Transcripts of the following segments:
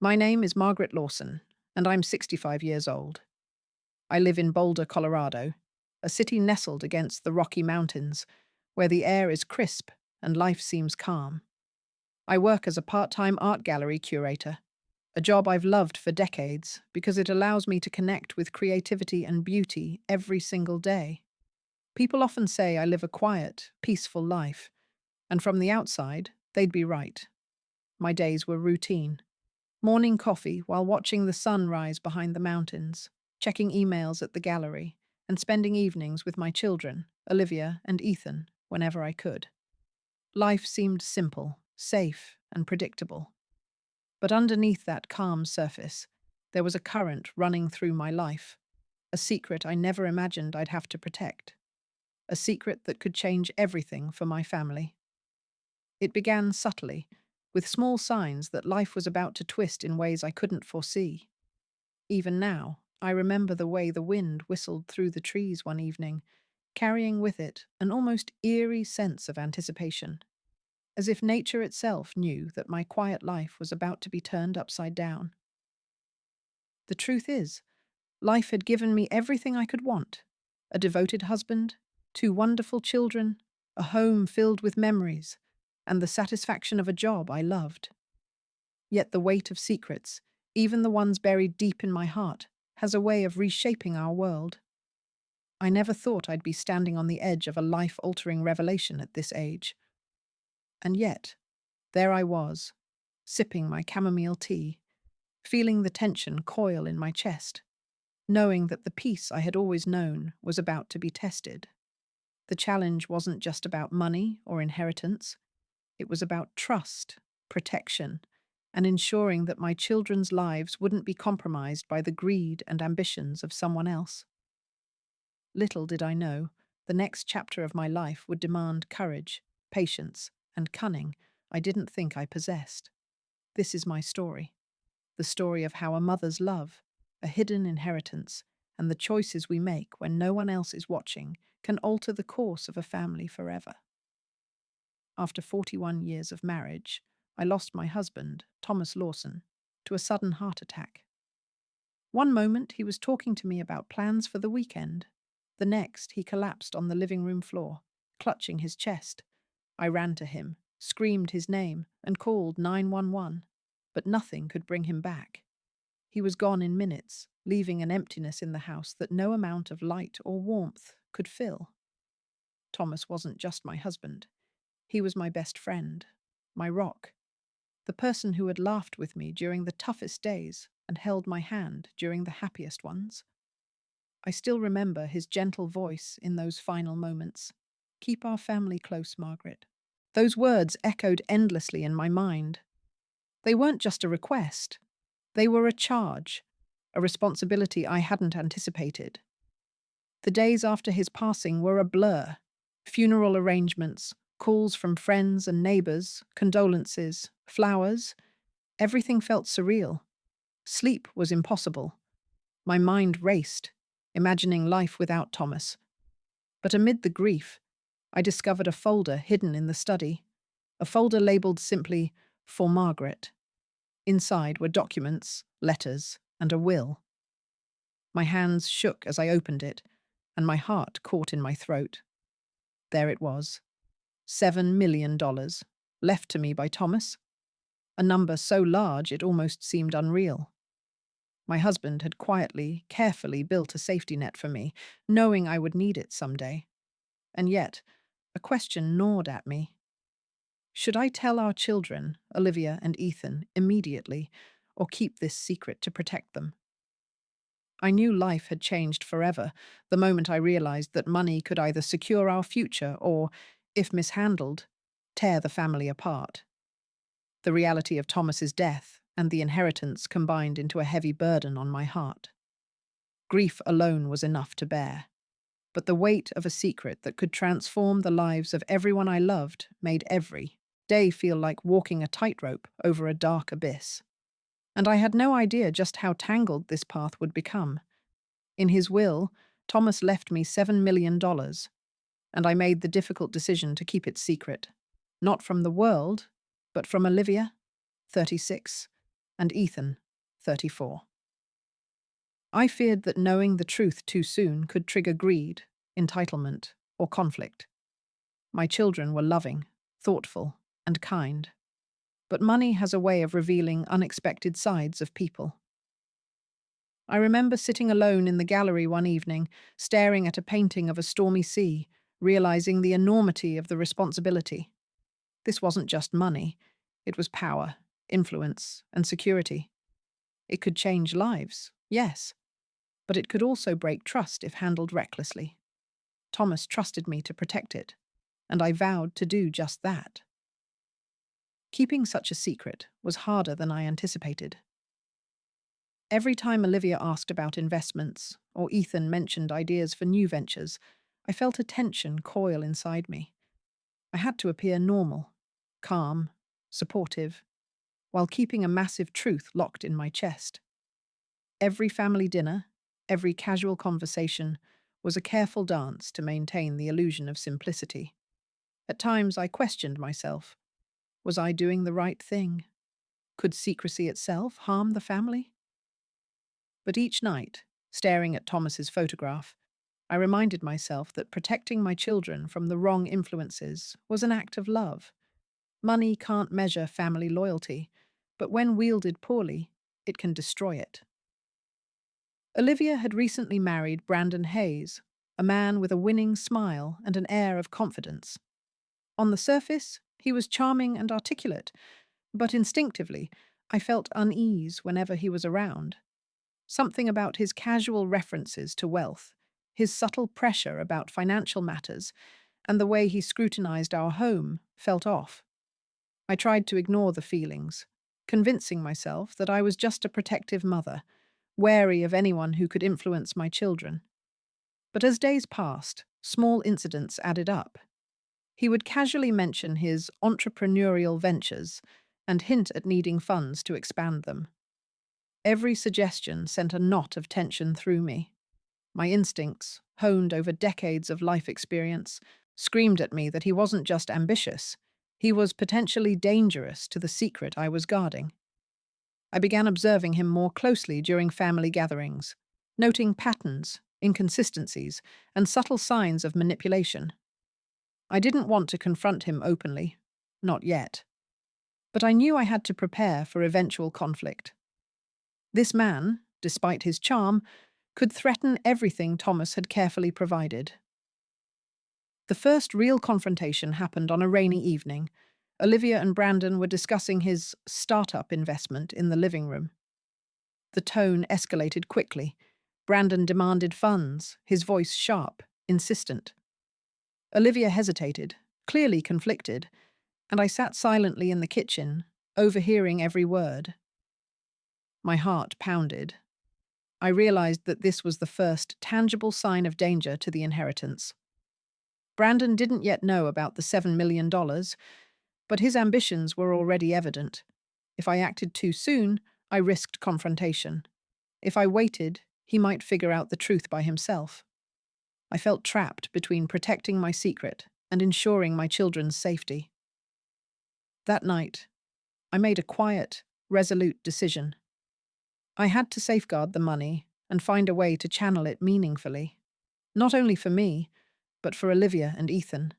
My name is Margaret Lawson, and I'm 65 years old. I live in Boulder, Colorado, a city nestled against the Rocky Mountains, where the air is crisp and life seems calm. I work as a part-time art gallery curator, a job I've loved for decades because it allows me to connect with creativity and beauty every single day. People often say I live a quiet, peaceful life, and from the outside, they'd be right. My days were routine. Morning coffee while watching the sun rise behind the mountains, checking emails at the gallery, and spending evenings with my children, Olivia and Ethan, whenever I could. Life seemed simple, safe, and predictable. But underneath that calm surface, there was a current running through my life, a secret I never imagined I'd have to protect, a secret that could change everything for my family. It began subtly, with small signs that life was about to twist in ways I couldn't foresee. Even now, I remember the way the wind whistled through the trees one evening, carrying with it an almost eerie sense of anticipation, as if nature itself knew that my quiet life was about to be turned upside down. The truth is, life had given me everything I could want: a devoted husband, two wonderful children, a home filled with memories, and the satisfaction of a job I loved. Yet the weight of secrets, even the ones buried deep in my heart, has a way of reshaping our world. I never thought I'd be standing on the edge of a life-altering revelation at this age. And yet, there I was, sipping my chamomile tea, feeling the tension coil in my chest, knowing that the peace I had always known was about to be tested. The challenge wasn't just about money or inheritance. It was about trust, protection, and ensuring that my children's lives wouldn't be compromised by the greed and ambitions of someone else. Little did I know, the next chapter of my life would demand courage, patience, and cunning I didn't think I possessed. This is my story, the story of how a mother's love, a hidden inheritance, and the choices we make when no one else is watching can alter the course of a family forever. After 41 years of marriage, I lost my husband, Thomas Lawson, to a sudden heart attack. One moment he was talking to me about plans for the weekend. The next he collapsed on the living room floor, clutching his chest. I ran to him, screamed his name, and called 911, but nothing could bring him back. He was gone in minutes, leaving an emptiness in the house that no amount of light or warmth could fill. Thomas wasn't just my husband. He was my best friend, my rock, the person who had laughed with me during the toughest days and held my hand during the happiest ones. I still remember his gentle voice in those final moments. "Keep our family close, Margaret." Those words echoed endlessly in my mind. They weren't just a request. They were a charge, a responsibility I hadn't anticipated. The days after his passing were a blur. Funeral arrangements, calls from friends and neighbors, condolences, flowers. Everything felt surreal. Sleep was impossible. My mind raced, imagining life without Thomas. But amid the grief, I discovered a folder hidden in the study, a folder labeled simply, "For Margaret." Inside were documents, letters, and a will. My hands shook as I opened it, and my heart caught in my throat. There it was, $7 million, left to me by Thomas, a number so large it almost seemed unreal. My husband had quietly, carefully built a safety net for me, knowing I would need it someday. And yet, a question gnawed at me. Should I tell our children, Olivia and Ethan, immediately, or keep this secret to protect them? I knew life had changed forever the moment I realized that money could either secure our future or, if mishandled, tear the family apart. The reality of Thomas's death and the inheritance combined into a heavy burden on my heart. Grief alone was enough to bear, but the weight of a secret that could transform the lives of everyone I loved made every day feel like walking a tightrope over a dark abyss. And I had no idea just how tangled this path would become. In his will, Thomas left me $7 million, and I made the difficult decision to keep it secret. Not from the world, but from Olivia, 36, and Ethan, 34. I feared that knowing the truth too soon could trigger greed, entitlement, or conflict. My children were loving, thoughtful, and kind. But money has a way of revealing unexpected sides of people. I remember sitting alone in the gallery one evening, staring at a painting of a stormy sea, realizing the enormity of the responsibility. This wasn't just money, it was power, influence, and security. It could change lives, yes, but it could also break trust if handled recklessly. Thomas trusted me to protect it, and I vowed to do just that. Keeping such a secret was harder than I anticipated. Every time Olivia asked about investments, or Ethan mentioned ideas for new ventures, I felt a tension coil inside me. I had to appear normal, calm, supportive, while keeping a massive truth locked in my chest. Every family dinner, every casual conversation, was a careful dance to maintain the illusion of simplicity. At times I questioned myself. Was I doing the right thing? Could secrecy itself harm the family? But each night, staring at Thomas's photograph, I reminded myself that protecting my children from the wrong influences was an act of love. Money can't measure family loyalty, but when wielded poorly, it can destroy it. Olivia had recently married Brandon Hayes, a man with a winning smile and an air of confidence. On the surface, he was charming and articulate, but instinctively, I felt unease whenever he was around. Something about his casual references to wealth, his subtle pressure about financial matters, and the way he scrutinized our home felt off. I tried to ignore the feelings, convincing myself that I was just a protective mother, wary of anyone who could influence my children. But as days passed, small incidents added up. He would casually mention his entrepreneurial ventures and hint at needing funds to expand them. Every suggestion sent a knot of tension through me. My instincts, honed over decades of life experience, screamed at me that he wasn't just ambitious, he was potentially dangerous to the secret I was guarding. I began observing him more closely during family gatherings, noting patterns, inconsistencies, and subtle signs of manipulation. I didn't want to confront him openly, not yet. But I knew I had to prepare for eventual conflict. This man, despite his charm, could threaten everything Thomas had carefully provided. The first real confrontation happened on a rainy evening. Olivia and Brandon were discussing his startup investment in the living room. The tone escalated quickly. Brandon demanded funds, his voice sharp, insistent. Olivia hesitated, clearly conflicted, and I sat silently in the kitchen, overhearing every word. My heart pounded. I realized that this was the first tangible sign of danger to the inheritance. Brandon didn't yet know about the $7 million, but his ambitions were already evident. If I acted too soon, I risked confrontation. If I waited, he might figure out the truth by himself. I felt trapped between protecting my secret and ensuring my children's safety. That night, I made a quiet, resolute decision. I had to safeguard the money and find a way to channel it meaningfully. Not only for me, but for Olivia and Ethan.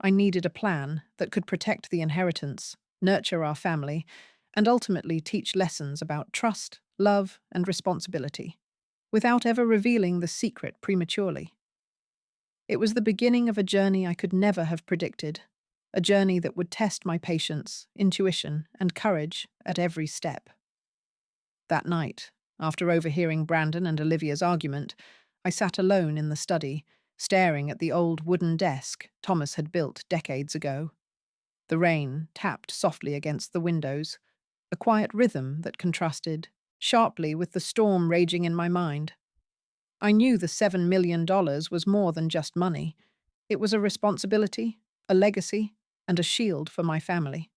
I needed a plan that could protect the inheritance, nurture our family, and ultimately teach lessons about trust, love, and responsibility, without ever revealing the secret prematurely. It was the beginning of a journey I could never have predicted, a journey that would test my patience, intuition, and courage at every step. That night, after overhearing Brandon and Olivia's argument, I sat alone in the study, staring at the old wooden desk Thomas had built decades ago. The rain tapped softly against the windows, a quiet rhythm that contrasted sharply with the storm raging in my mind. I knew the $7 million was more than just money. It was a responsibility, a legacy, and a shield for my family.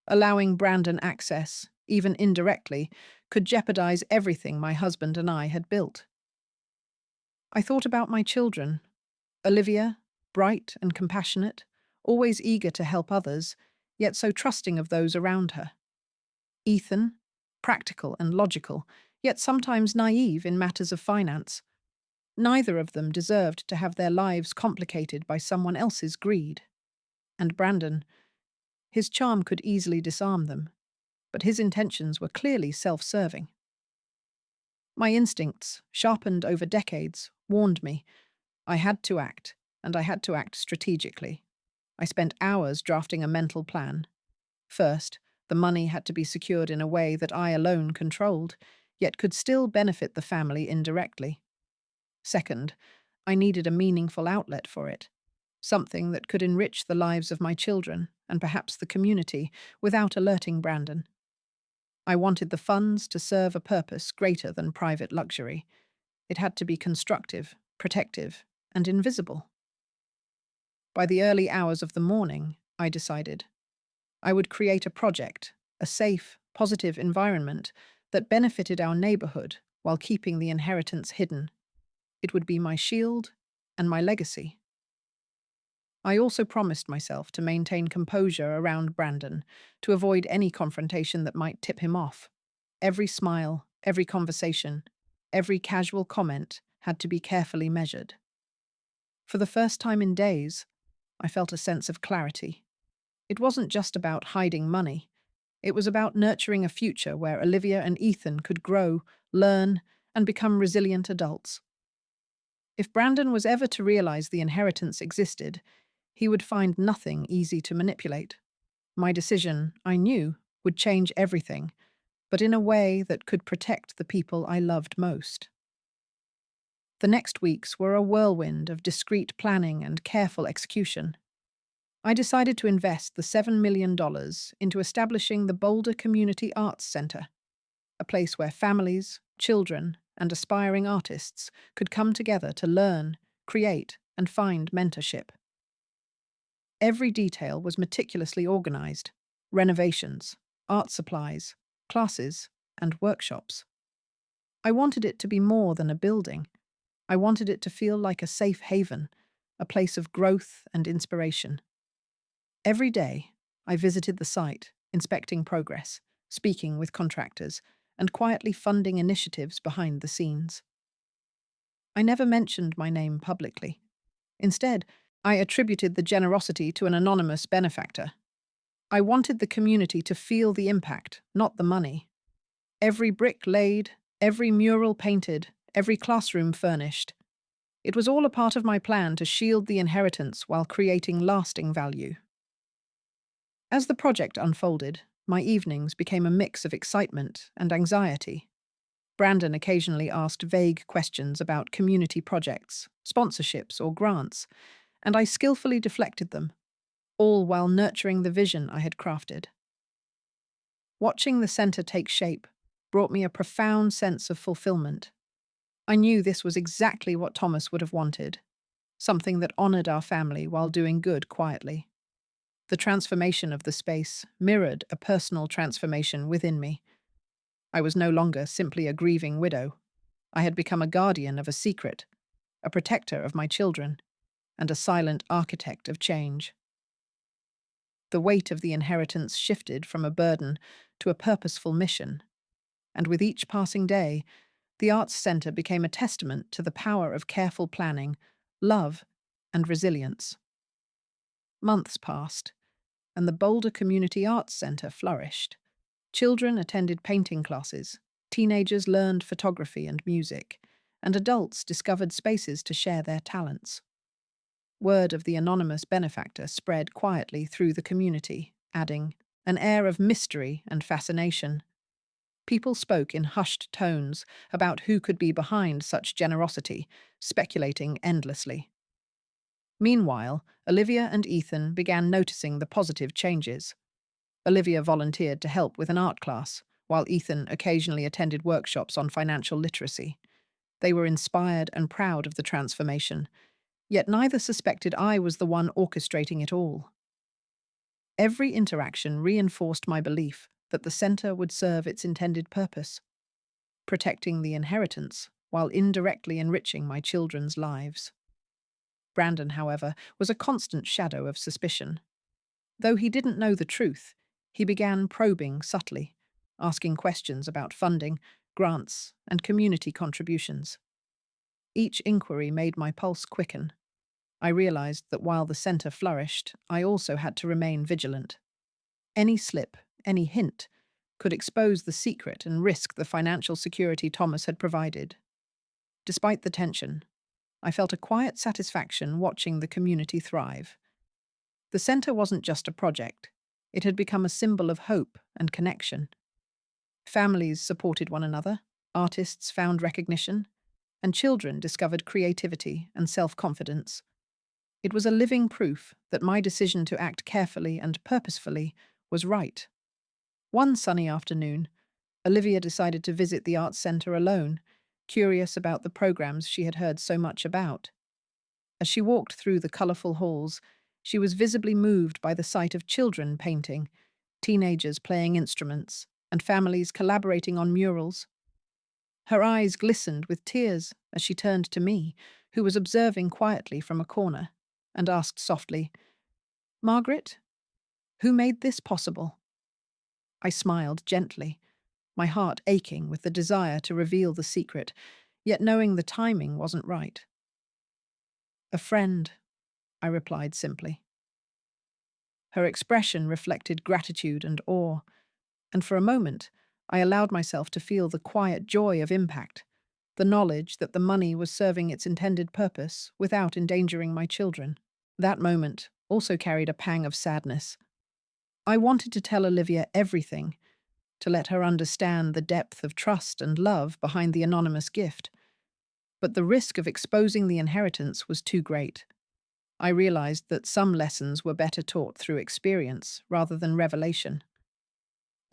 Allowing Brandon access, even indirectly, could jeopardize everything my husband and I had built. I thought about my children. Olivia, bright and compassionate, always eager to help others, yet so trusting of those around her. Ethan, practical and logical, yet sometimes naive in matters of finance. Neither of them deserved to have their lives complicated by someone else's greed. And Brandon, his charm could easily disarm them, but his intentions were clearly self-serving. My instincts, sharpened over decades, warned me. I had to act, and I had to act strategically. I spent hours drafting a mental plan. First, the money had to be secured in a way that I alone controlled, yet could still benefit the family indirectly. Second, I needed a meaningful outlet for it, something that could enrich the lives of my children and perhaps the community without alerting Brandon. I wanted the funds to serve a purpose greater than private luxury. It had to be constructive, protective, and invisible. By the early hours of the morning, I decided, I would create a project, a safe, positive environment that benefited our neighborhood while keeping the inheritance hidden. It would be my shield and my legacy. I also promised myself to maintain composure around Brandon, to avoid any confrontation that might tip him off. Every smile, every conversation, every casual comment had to be carefully measured. For the first time in days, I felt a sense of clarity. It wasn't just about hiding money. It was about nurturing a future where Olivia and Ethan could grow, learn, and become resilient adults. If Brandon was ever to realize the inheritance existed, he would find nothing easy to manipulate. My decision, I knew, would change everything, but in a way that could protect the people I loved most. The next weeks were a whirlwind of discreet planning and careful execution. I decided to invest the $7 million into establishing the Boulder Community Arts Center, a place where families, children, and aspiring artists could come together to learn, create, and find mentorship. Every detail was meticulously organized: renovations, art supplies, classes, and workshops. I wanted it to be more than a building. I wanted it to feel like a safe haven, a place of growth and inspiration. Every day, I visited the site, inspecting progress, speaking with contractors, and quietly funding initiatives behind the scenes. I never mentioned my name publicly. Instead, I attributed the generosity to an anonymous benefactor. I wanted the community to feel the impact, not the money. Every brick laid, every mural painted, every classroom furnished. It was all a part of my plan to shield the inheritance while creating lasting value. As the project unfolded, my evenings became a mix of excitement and anxiety. Brandon occasionally asked vague questions about community projects, sponsorships, or grants, and I skillfully deflected them, all while nurturing the vision I had crafted. Watching the center take shape brought me a profound sense of fulfillment. I knew this was exactly what Thomas would have wanted, something that honored our family while doing good quietly. The transformation of the space mirrored a personal transformation within me. I was no longer simply a grieving widow. I had become a guardian of a secret, a protector of my children, and a silent architect of change. The weight of the inheritance shifted from a burden to a purposeful mission, and with each passing day, the Arts Center became a testament to the power of careful planning, love, and resilience. Months passed, and the Boulder Community Arts Center flourished. Children attended painting classes, teenagers learned photography and music, and adults discovered spaces to share their talents. Word of the anonymous benefactor spread quietly through the community, adding an air of mystery and fascination. People spoke in hushed tones about who could be behind such generosity, speculating endlessly. Meanwhile, Olivia and Ethan began noticing the positive changes. Olivia volunteered to help with an art class, while Ethan occasionally attended workshops on financial literacy. They were inspired and proud of the transformation, yet neither suspected I was the one orchestrating it all. Every interaction reinforced my belief that the center would serve its intended purpose, protecting the inheritance while indirectly enriching my children's lives. Brandon, however, was a constant shadow of suspicion. Though he didn't know the truth, he began probing subtly, asking questions about funding, grants, and community contributions. Each inquiry made my pulse quicken. I realized that while the centre flourished, I also had to remain vigilant. Any slip, any hint, could expose the secret and risk the financial security Thomas had provided. Despite the tension, I felt a quiet satisfaction watching the community thrive. The centre wasn't just a project, it had become a symbol of hope and connection. Families supported one another, artists found recognition, and children discovered creativity and self-confidence. It was a living proof that my decision to act carefully and purposefully was right. One sunny afternoon, Olivia decided to visit the arts centre alone, curious about the programs she had heard so much about. As she walked through the colourful halls, she was visibly moved by the sight of children painting, teenagers playing instruments, and families collaborating on murals. Her eyes glistened with tears as she turned to me, who was observing quietly from a corner, and asked softly, "Margaret, who made this possible?" I smiled gently, my heart aching with the desire to reveal the secret, yet knowing the timing wasn't right. "A friend," I replied simply. Her expression reflected gratitude and awe, and for a moment I allowed myself to feel the quiet joy of impact, the knowledge that the money was serving its intended purpose without endangering my children. That moment also carried a pang of sadness. I wanted to tell Olivia everything, to let her understand the depth of trust and love behind the anonymous gift. But the risk of exposing the inheritance was too great. I realized that some lessons were better taught through experience rather than revelation.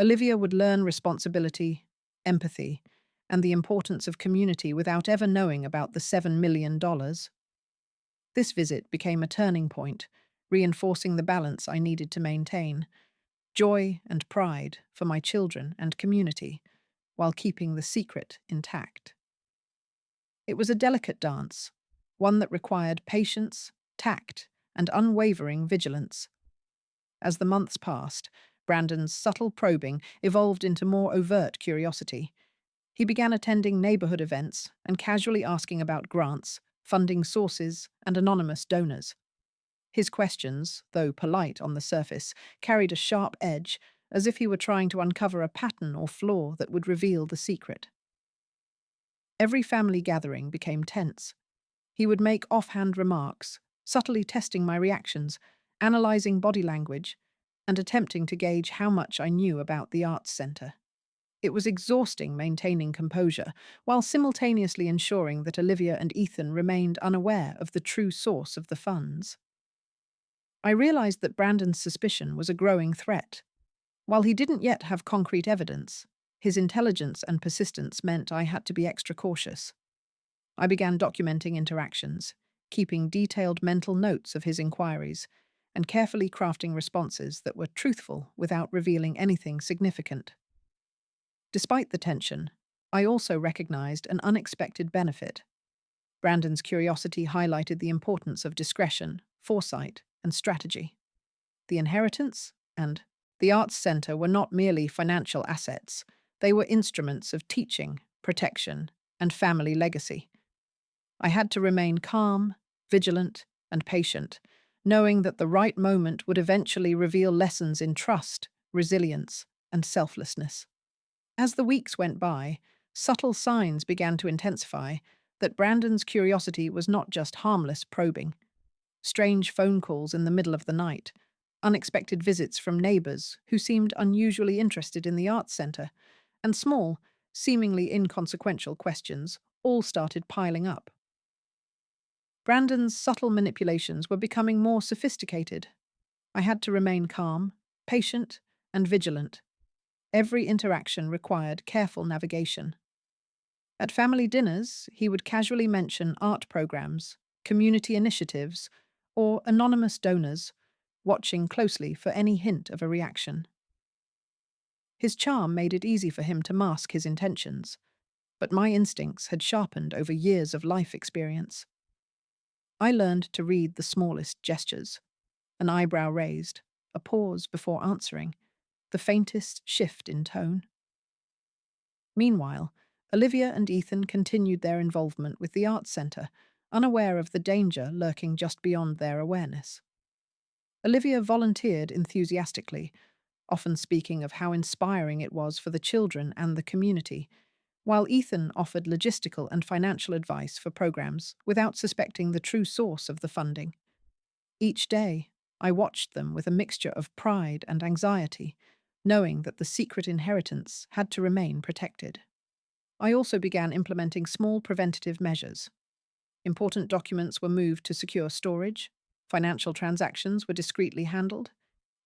Olivia would learn responsibility, empathy, and the importance of community without ever knowing about the $7 million. This visit became a turning point, reinforcing the balance I needed to maintain, joy and pride for my children and community, while keeping the secret intact. It was a delicate dance, one that required patience, tact, and unwavering vigilance. As the months passed, Brandon's subtle probing evolved into more overt curiosity. He began attending neighborhood events and casually asking about grants, funding sources, and anonymous donors. His questions, though polite on the surface, carried a sharp edge, as if he were trying to uncover a pattern or flaw that would reveal the secret. Every family gathering became tense. He would make offhand remarks, subtly testing my reactions, analyzing body language, and attempting to gauge how much I knew about the arts centre. It was exhausting maintaining composure, while simultaneously ensuring that Olivia and Ethan remained unaware of the true source of the funds. I realized that Brandon's suspicion was a growing threat. While he didn't yet have concrete evidence, his intelligence and persistence meant I had to be extra cautious. I began documenting interactions, keeping detailed mental notes of his inquiries, and carefully crafting responses that were truthful without revealing anything significant. Despite the tension, I also recognized an unexpected benefit. Brandon's curiosity highlighted the importance of discretion, foresight, and strategy. The inheritance and the arts centre were not merely financial assets, they were instruments of teaching, protection, and family legacy. I had to remain calm, vigilant, and patient, knowing that the right moment would eventually reveal lessons in trust, resilience, and selflessness. As the weeks went by, subtle signs began to intensify that Brandon's curiosity was not just harmless probing. Strange phone calls in the middle of the night, unexpected visits from neighbours who seemed unusually interested in the arts centre, and small, seemingly inconsequential questions all started piling up. Brandon's subtle manipulations were becoming more sophisticated. I had to remain calm, patient, and vigilant. Every interaction required careful navigation. At family dinners, he would casually mention art programs, community initiatives, or anonymous donors, watching closely for any hint of a reaction. His charm made it easy for him to mask his intentions, but my instincts had sharpened over years of life experience. I learned to read the smallest gestures, an eyebrow raised, a pause before answering, the faintest shift in tone. Meanwhile, Olivia and Ethan continued their involvement with the Arts Centre, unaware of the danger lurking just beyond their awareness. Olivia volunteered enthusiastically, often speaking of how inspiring it was for the children and the community, while Ethan offered logistical and financial advice for programs without suspecting the true source of the funding. Each day, I watched them with a mixture of pride and anxiety, knowing that the secret inheritance had to remain protected. I also began implementing small preventative measures. Important documents were moved to secure storage, financial transactions were discreetly handled,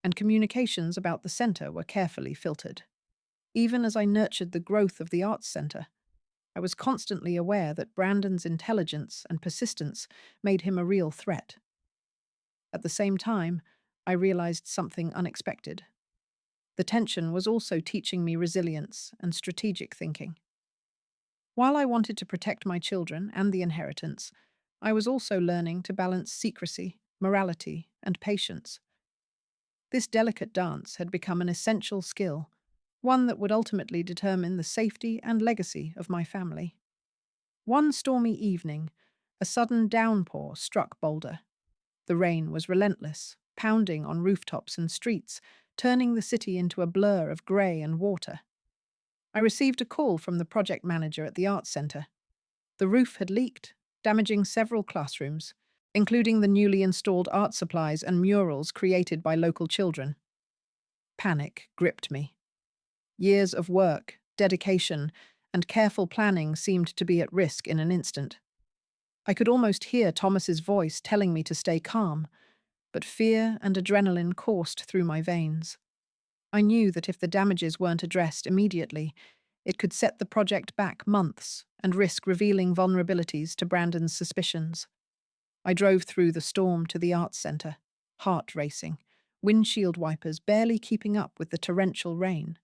and communications about the centre were carefully filtered. Even as I nurtured the growth of the Arts Centre, I was constantly aware that Brandon's intelligence and persistence made him a real threat. At the same time, I realized something unexpected. The tension was also teaching me resilience and strategic thinking. While I wanted to protect my children and the inheritance, I was also learning to balance secrecy, morality, and patience. This delicate dance had become an essential skill, one that would ultimately determine the safety and legacy of my family. One stormy evening, a sudden downpour struck Boulder. The rain was relentless, pounding on rooftops and streets, turning the city into a blur of grey and water. I received a call from the project manager at the Arts Centre. The roof had leaked, damaging several classrooms, including the newly installed art supplies and murals created by local children. Panic gripped me. Years of work, dedication, and careful planning seemed to be at risk in an instant. I could almost hear Thomas's voice telling me to stay calm, but fear and adrenaline coursed through my veins. I knew that if the damages weren't addressed immediately, it could set the project back months and risk revealing vulnerabilities to Brandon's suspicions. I drove through the storm to the Arts Centre, heart racing, windshield wipers barely keeping up with the torrential rain.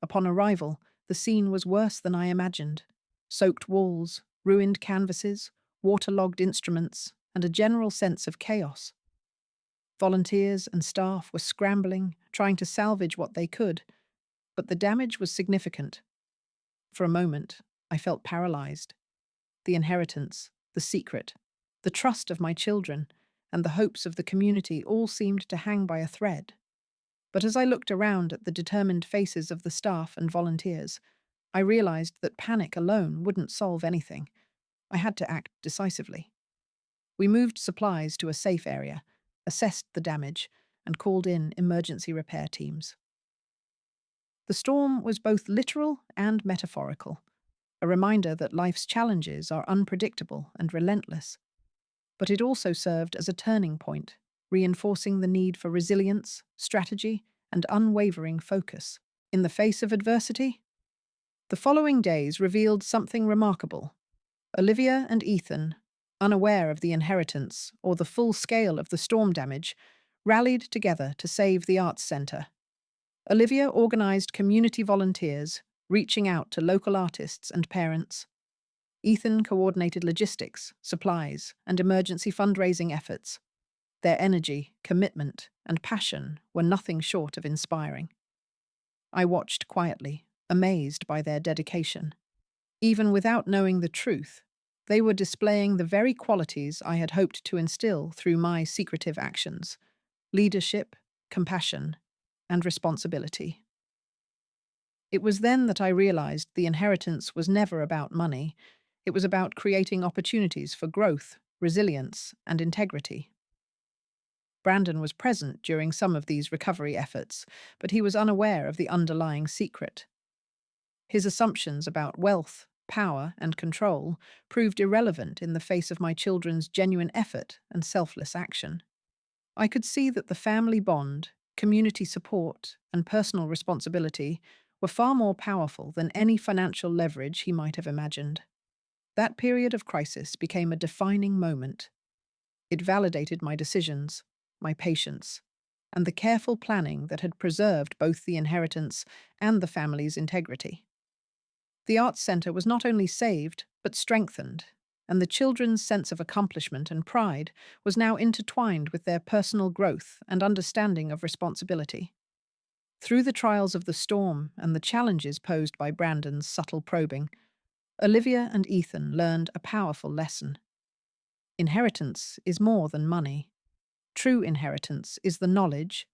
Upon arrival, the scene was worse than I imagined. Soaked walls, ruined canvases, waterlogged instruments, and a general sense of chaos. Volunteers and staff were scrambling, trying to salvage what they could, but the damage was significant. For a moment, I felt paralyzed. The inheritance, the secret, the trust of my children, and the hopes of the community all seemed to hang by a thread. But as I looked around at the determined faces of the staff and volunteers, I realized that panic alone wouldn't solve anything. I had to act decisively. We moved supplies to a safe area, assessed the damage, and called in emergency repair teams. The storm was both literal and metaphorical, a reminder that life's challenges are unpredictable and relentless. But it also served as a turning point, reinforcing the need for resilience, strategy, and unwavering focus. In the face of adversity, the following days revealed something remarkable. Olivia and Ethan, unaware of the inheritance or the full scale of the storm damage, rallied together to save the Arts Centre. Olivia organised community volunteers, reaching out to local artists and parents. Ethan coordinated logistics, supplies, and emergency fundraising efforts. Their energy, commitment, and passion were nothing short of inspiring. I watched quietly, amazed by their dedication. Even without knowing the truth, they were displaying the very qualities I had hoped to instill through my secretive actions: leadership, compassion, and responsibility. It was then that I realized the inheritance was never about money. It was about creating opportunities for growth, resilience, and integrity. Brandon was present during some of these recovery efforts, but he was unaware of the underlying secret. His assumptions about wealth, power, and control proved irrelevant in the face of my children's genuine effort and selfless action. I could see that the family bond, community support, and personal responsibility were far more powerful than any financial leverage he might have imagined. That period of crisis became a defining moment. It validated my decisions, my patience, and the careful planning that had preserved both the inheritance and the family's integrity. The Arts Centre was not only saved, but strengthened, and the children's sense of accomplishment and pride was now intertwined with their personal growth and understanding of responsibility. Through the trials of the storm and the challenges posed by Brandon's subtle probing, Olivia and Ethan learned a powerful lesson. Inheritance is more than money. True inheritance is the knowledge